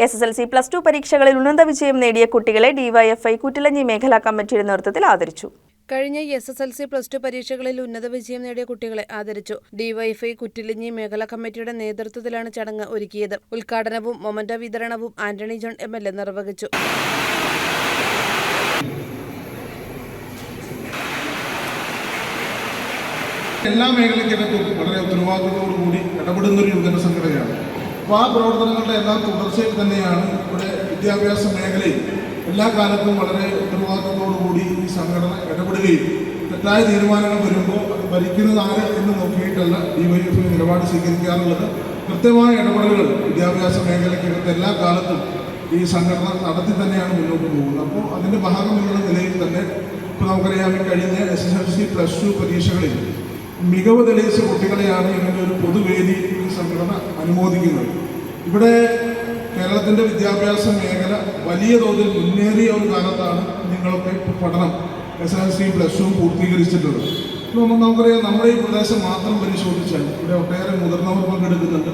SSLC +2 പരീക്ഷകളിൽ ഉന്നത വിജയം നേടിയ കുട്ടികളെ ഡിവൈഎഫ്ഐ കുറ്റിലഞ്ഞി മേഖലാ കമ്മിറ്റിയുടെ നേതൃത്വത്തിൽ ആദരിച്ചു. കഴിഞ്ഞ SSLC +2 പരീക്ഷകളിൽ ഉന്നത വിജയം നേടിയ കുട്ടികളെ ആദരിച്ചു. ഡിവൈഎഫ്ഐ കുറ്റിലഞ്ഞി മേഖലാ കമ്മിറ്റിയുടെ നേതൃത്വത്തിലാണ് ചടങ്ങ് ഒരുക്കിയത്. ഉദ്ഘാടനവും മൊമന്റോ വിതരണവും ആന്റണി ജോൺ MLA നിർവഹിച്ചു. എല്ലാ മേഖലയ്ക്കകത്തും വളരെ ഉത്തരവാദിത്തത്തോടുകൂടി ഇടപെടുന്ന ഒരു യുവജന സംഘടനയാണ്. അപ്പോൾ ആ പ്രവർത്തനങ്ങളുടെ എല്ലാം തുടർച്ചയിൽ തന്നെയാണ് ഇവിടെ വിദ്യാഭ്യാസ മേഖലയിൽ എല്ലാ കാലത്തും വളരെ ഉത്തരവാദിത്തത്തോടുകൂടി ഈ സംഘടന ഇടപെടുകയും തെറ്റായ തീരുമാനങ്ങൾ വരുമ്പോൾ അത് ഭരിക്കുന്നത് ആര് എന്ന് നോക്കിയിട്ടല്ല ഡിവൈഎഫ്ഐ നിലപാട് സ്വീകരിക്കാറുള്ളത്. കൃത്യമായ ഇടപെടലുകൾ വിദ്യാഭ്യാസ മേഖലയ്ക്കകത്ത് എല്ലാ കാലത്തും ഈ സംഘടന നടത്തി തന്നെയാണ് മുന്നോട്ട് പോകുന്നത്. അപ്പോൾ അതിൻ്റെ ഭാഗമെന്നുള്ള നിലയിൽ തന്നെ ഇപ്പോൾ നമുക്കറിയാം, കഴിഞ്ഞ SSLC +2 പരീക്ഷകളിൽ മികവ് തെളിയിച്ച കുട്ടികളെയാണ് ഇങ്ങനെ ഒരു പൊതുവേദി ഈ സംഘടന അനുമോദിക്കുന്നത്. ഇവിടെ കേരളത്തിൻ്റെ വിദ്യാഭ്യാസ മേഖല വലിയ തോതിൽ മുന്നേറിയ ഒരു കാലത്താണ് നിങ്ങളൊക്കെ പഠനം SSLC +2 പൂർത്തീകരിച്ചിട്ടുള്ളത്. നമുക്കറിയാം, നമ്മുടെ ഈ പ്രദേശം മാത്രം പരിശോധിച്ചാൽ ഇവിടെ ഒട്ടേറെ മുതിർന്നവർ പങ്കെടുക്കുന്നുണ്ട്.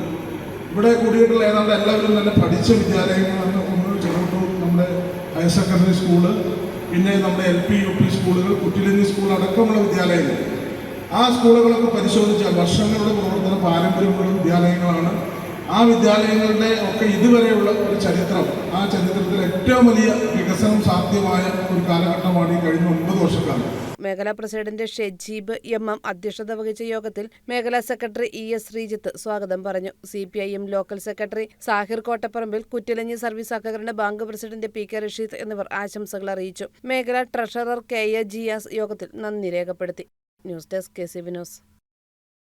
ഇവിടെ കൂടിയിട്ടുള്ള ഏതാണ്ട് എല്ലാവരും തന്നെ പഠിച്ച വിദ്യാലയങ്ങളാണ്. ഒന്ന് ചെറുട്ടൂർ നമ്മുടെ ഹയർ സെക്കൻഡറി സ്കൂള്, പിന്നെ നമ്മുടെ LP UP സ്കൂളുകൾ, കുറ്റിലഞ്ഞി സ്കൂൾ അടക്കമുള്ള വിദ്യാലയങ്ങൾ. ആ സ്കൂളുകളൊക്കെ പരിശോധിച്ചാൽ വർഷങ്ങളുടെ പ്രവർത്തന പാരമ്പര്യമുള്ള വിദ്യാലയങ്ങളാണ്. ആ വിദ്യാലയങ്ങളുടെ ഒക്കെ ഇതുവരെയുള്ള ഒരു ചരിത്രം, ആ ചരിത്രത്തിൽ ഏറ്റവും വലിയ വികസനം സാധ്യമായ ഒരു കാലഘട്ടമാണ് ഈ കഴിഞ്ഞ 9 വർഷക്കാലം. മേഖലാ പ്രസിഡന്റ് ഷെജീബ് MM അധ്യക്ഷത വഹിച്ച യോഗത്തിൽ മേഖലാ സെക്രട്ടറി ES ശ്രീജിത്ത് സ്വാഗതം പറഞ്ഞു. CPIM local secretary Sahir Kottaparambil, Kuttilanji service സഹകരണ ബാങ്ക് പ്രസിഡന്റ് PK റഷീദ് എന്നിവർ ആശംസകൾ അറിയിച്ചു. മേഖലാ ട്രഷറർ KA ജിയാസ് യോഗത്തിൽ നന്ദി രേഖപ്പെടുത്തി. News desk KCV news.